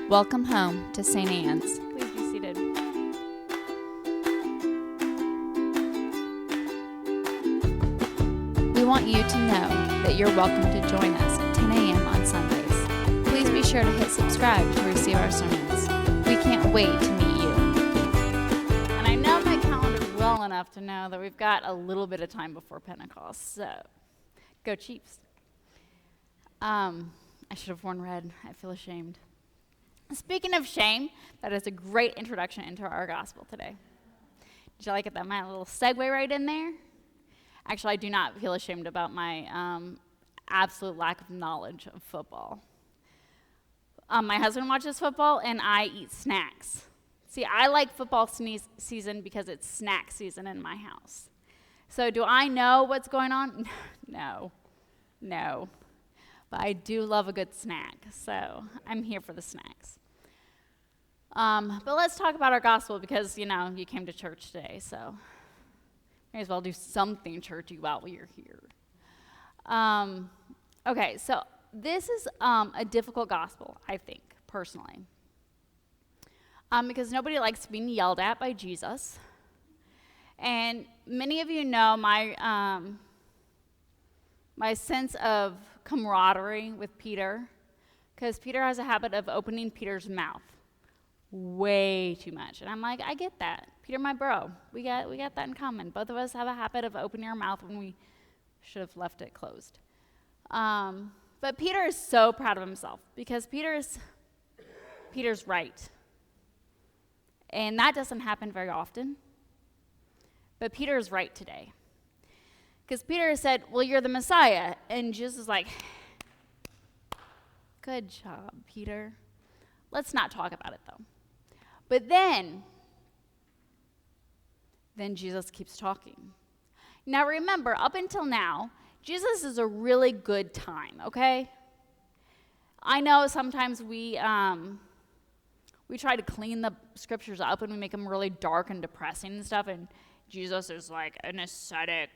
Welcome home to St. Anne's. Please be seated. We want you to know that you're welcome to join us at 10 a.m. on Sundays. Please be sure to hit subscribe to receive our sermons. We can't wait to meet you. And I know my calendar well enough to know that we've got a little bit of time before Pentecost, so go Chiefs. I should have worn red. I feel ashamed. Speaking of shame, that is a great introduction into our gospel today. Did you like it? That my little segue right in there? Actually, I do not feel ashamed about my absolute lack of knowledge of football. My husband watches football, and I eat snacks. See, I like football season because it's snack season in my house. So do I know what's going on? No. But I do love a good snack, so I'm here for the snacks. But let's talk about our gospel because, you came to church today, so may as well do something churchy while you're here. Okay, so this is a difficult gospel, I think, personally, because nobody likes being yelled at by Jesus. And many of you know my sense of camaraderie with Peter, because Peter has a habit of opening Peter's mouth way too much. And I'm like, I get that. Peter, my bro, we got that in common. Both of us have a habit of opening our mouth when we should have left it closed. But Peter is so proud of himself because Peter's right. And that doesn't happen very often. But Peter is right today. Because Peter said, well, you're the Messiah. And Jesus is like, good job, Peter. Let's not talk about it, though. But then Jesus keeps talking. Now, remember, up until now, Jesus is a really good time, okay? I know sometimes we try to clean the scriptures up and we make them really dark and depressing and stuff, and Jesus is like an ascetic,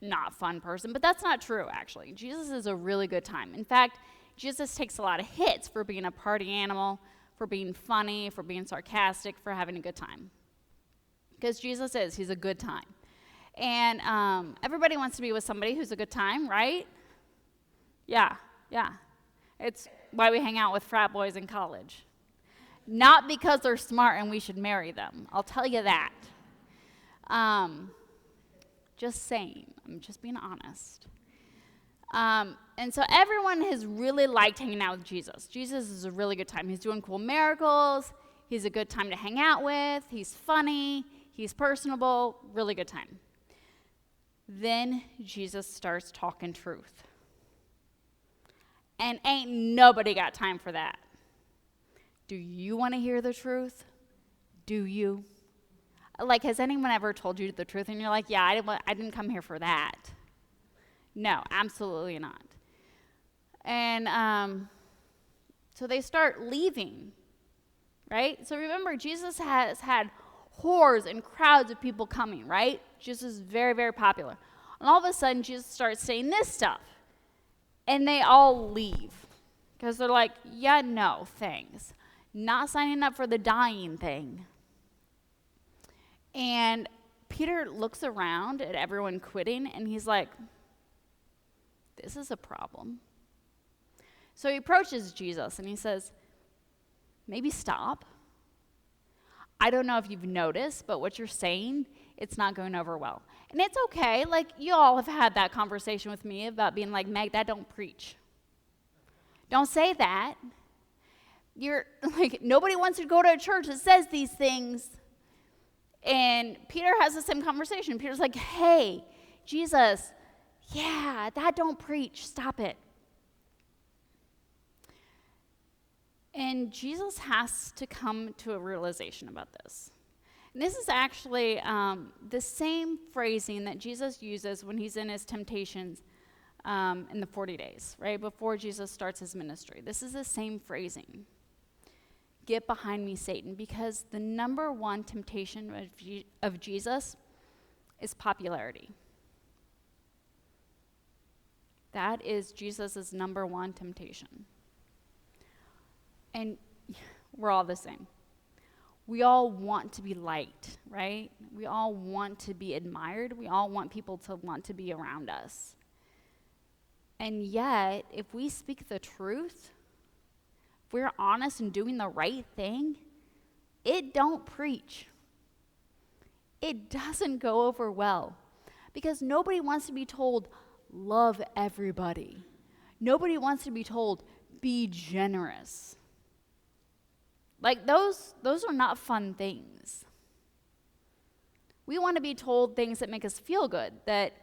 not fun person, but that's not true, actually. Jesus is a really good time. In fact, Jesus takes a lot of hits for being a party animal, for being funny, for being sarcastic, for having a good time. Because he's a good time. And everybody wants to be with somebody who's a good time, right? Yeah. It's why we hang out with frat boys in college. Not because they're smart and we should marry them. I'll tell you that. Just saying. I'm just being honest. And so everyone has really liked hanging out with Jesus. Jesus is a really good time. He's doing cool miracles. He's a good time to hang out with. He's funny. He's personable. Really good time. Then Jesus starts talking truth. And ain't nobody got time for that. Do you want to hear the truth? Do you? Like, has anyone ever told you the truth and you're like, yeah, I didn't come here for that? No, absolutely not. And so they start leaving, right? So remember, Jesus has had hordes and crowds of people coming, right? Jesus is very, very popular. And all of a sudden, Jesus starts saying this stuff. And they all leave because they're like, yeah, no, thanks. Not signing up for the dying thing. And Peter looks around at everyone quitting, and he's like, this is a problem. So he approaches Jesus, and he says, maybe stop. I don't know if you've noticed, but what you're saying, it's not going over well. And it's okay. Like, you all have had that conversation with me about being like, Meg, that don't preach. Don't say that. You're like, nobody wants to go to a church that says these things. And Peter has the same conversation. Peter's like, hey, Jesus, yeah, that don't preach. Stop it. And Jesus has to come to a realization about this. And this is actually the same phrasing that Jesus uses when he's in his temptations in the 40 days, right, before Jesus starts his ministry. This is the same phrasing. Get behind me, Satan, because the number one temptation of Jesus is popularity. That is Jesus' number one temptation. And we're all the same. We all want to be liked, right? We all want to be admired. We all want people to want to be around us. And yet, if we speak the truth, if we're honest and doing the right thing, it don't preach. It doesn't go over well. Because nobody wants to be told, love everybody. Nobody wants to be told, be generous. Like those are not fun things. We want to be told things that make us feel good, that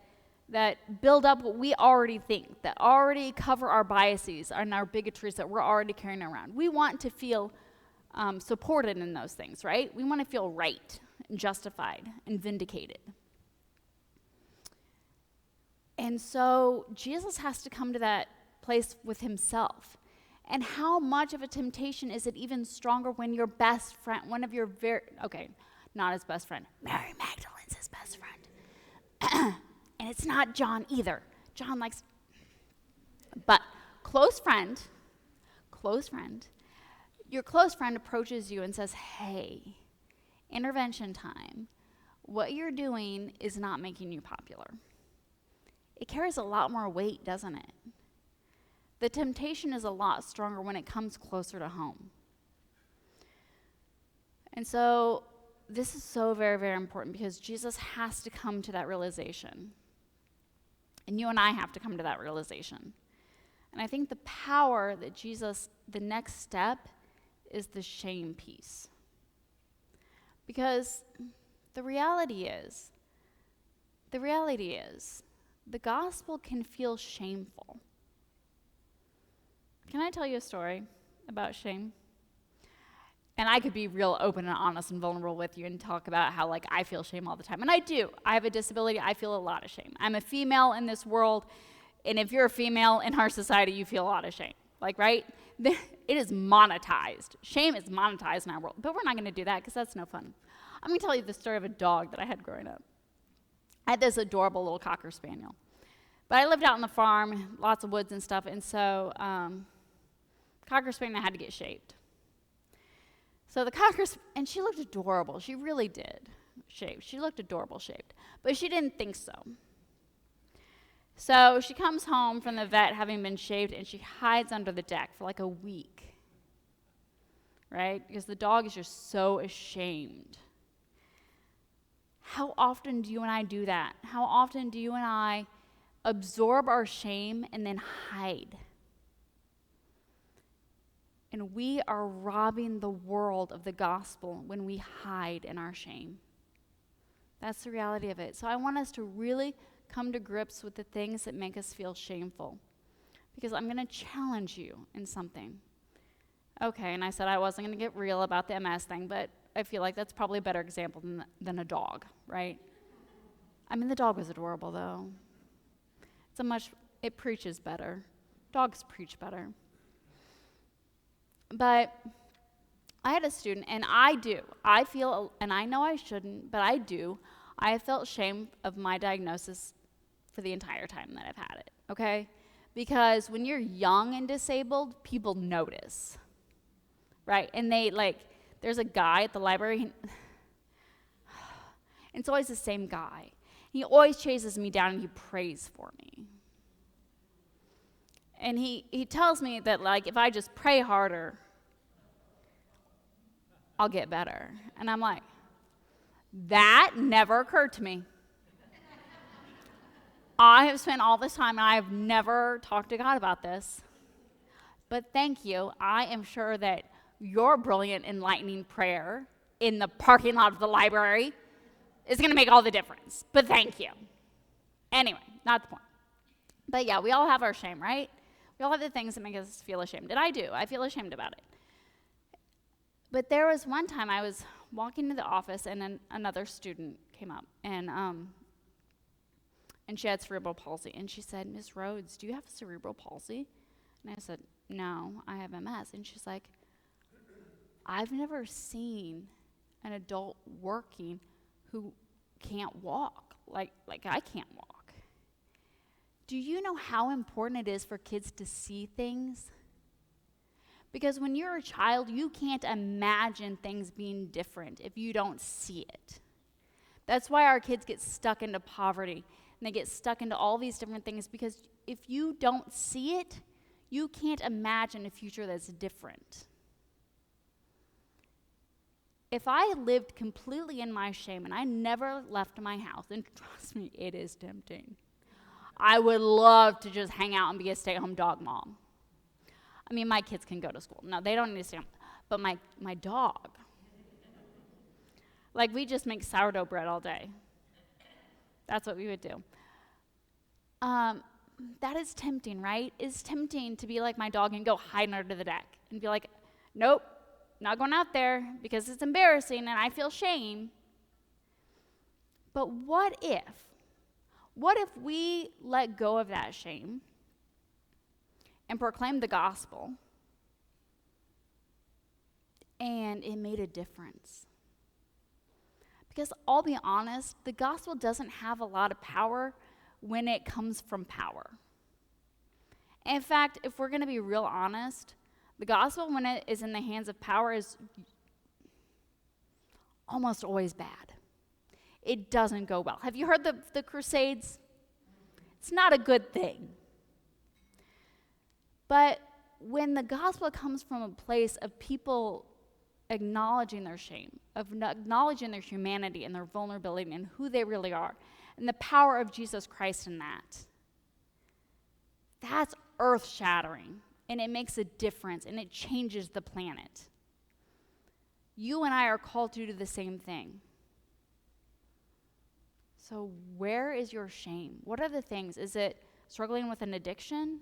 build up what we already think, that already cover our biases and our bigotries that we're already carrying around. We want to feel supported in those things, right? We want to feel right and justified and vindicated. And so Jesus has to come to that place with himself. And how much of a temptation is it even stronger when your best friend, one of your not his best friend, Mary Magdalene's his best friend. And it's not John either. John likes, but close friend, your close friend approaches you and says, hey, intervention time. What you're doing is not making you popular. It carries a lot more weight, doesn't it? The temptation is a lot stronger when it comes closer to home. And so this is so very, very important because Jesus has to come to that realization. And you and I have to come to that realization. And I think the power that the next step is the shame piece. Because the reality is, the gospel can feel shameful. Can I tell you a story about shame? And I could be real open and honest and vulnerable with you and talk about how, I feel shame all the time. And I do. I have a disability. I feel a lot of shame. I'm a female in this world, and if you're a female in our society, you feel a lot of shame. Right? It is monetized. Shame is monetized in our world. But we're not going to do that because that's no fun. I'm going to tell you the story of a dog that I had growing up. I had this adorable little Cocker Spaniel. But I lived out on the farm, lots of woods and stuff, and so Cocker Spaniel had to get shaved. So the and she looked adorable. She really did shave. She looked adorable shaved. But she didn't think so. So she comes home from the vet having been shaved, and she hides under the deck for a week. Right? Because the dog is just so ashamed. How often do you and I do that? How often do you and I absorb our shame and then hide? And we are robbing the world of the gospel when we hide in our shame. That's the reality of it. So I want us to really come to grips with the things that make us feel shameful. Because I'm going to challenge you in something. Okay, and I said I wasn't going to get real about the MS thing, but I feel like that's probably a better example than a dog, right? I mean, the dog was adorable, though. It preaches better. Dogs preach better. But I had a student, and I feel, and I know I shouldn't, but I do. I have felt shame of my diagnosis for the entire time that I've had it, okay? Because when you're young and disabled, people notice, right? And there's a guy at the library, and it's always the same guy. He always chases me down, and he prays for me. And he tells me that, if I just pray harder, I'll get better. And I'm like, that never occurred to me. I have spent all this time, and I have never talked to God about this. But thank you. I am sure that your brilliant, enlightening prayer in the parking lot of the library is going to make all the difference. But thank you. Anyway, not the point. But yeah, we all have our shame, right? We all have the things that make us feel ashamed. And I do. I feel ashamed about it. But there was one time I was walking to the office, and another student came up, and she had cerebral palsy. And she said, Ms. Rhodes, do you have cerebral palsy? And I said, no, I have MS. And she's like, I've never seen an adult working who can't walk, like I can't walk. Do you know how important it is for kids to see things? Because when you're a child, you can't imagine things being different if you don't see it. That's why our kids get stuck into poverty and they get stuck into all these different things, because if you don't see it, you can't imagine a future that's different. If I lived completely in my shame and I never left my house, and trust me, it is tempting. I would love to just hang out and be a stay-at-home dog mom. I mean, my kids can go to school. No, they don't need to stay home. But my dog, like, we just make sourdough bread all day. That's what we would do. That is tempting, right? It's tempting to be like my dog and go hide under the deck and be like, nope, not going out there because it's embarrassing and I feel shame. But what if we let go of that shame and proclaimed the gospel, and it made a difference? Because I'll be honest, the gospel doesn't have a lot of power when it comes from power. In fact, if we're going to be real honest, the gospel, when it is in the hands of power, is almost always bad. It doesn't go well. Have you heard the Crusades? It's not a good thing. But when the gospel comes from a place of people acknowledging their shame, of acknowledging their humanity and their vulnerability and who they really are, and the power of Jesus Christ in that, that's earth-shattering, and it makes a difference, and it changes the planet. You and I are called to do the same thing. So where is your shame? What are the things? Is it struggling with an addiction?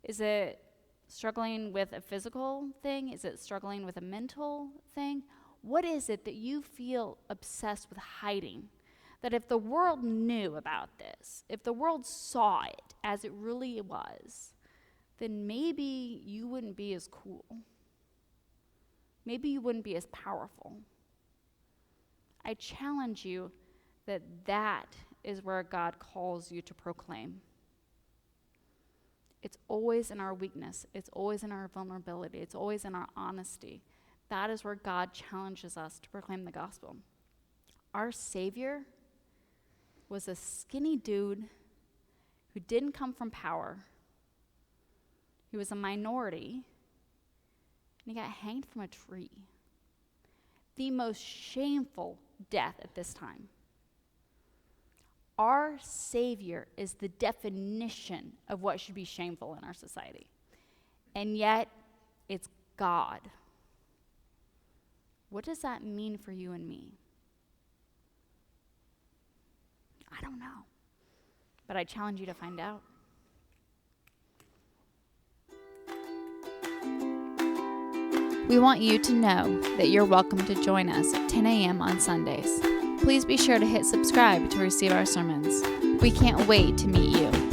Is it struggling with a physical thing? Is it struggling with a mental thing? What is it that you feel obsessed with hiding? That if the world knew about this, if the world saw it as it really was, then maybe you wouldn't be as cool. Maybe you wouldn't be as powerful. I challenge you that is where God calls you to proclaim. It's always in our weakness. It's always in our vulnerability. It's always in our honesty. That is where God challenges us to proclaim the gospel. Our Savior was a skinny dude who didn't come from power. He was a minority, and he got hanged from a tree. The most shameful death at this time. Our Savior is the definition of what should be shameful in our society. And yet, it's God. What does that mean for you and me? I don't know. But I challenge you to find out. We want you to know that you're welcome to join us at 10 a.m. on Sundays. Please be sure to hit subscribe to receive our sermons. We can't wait to meet you.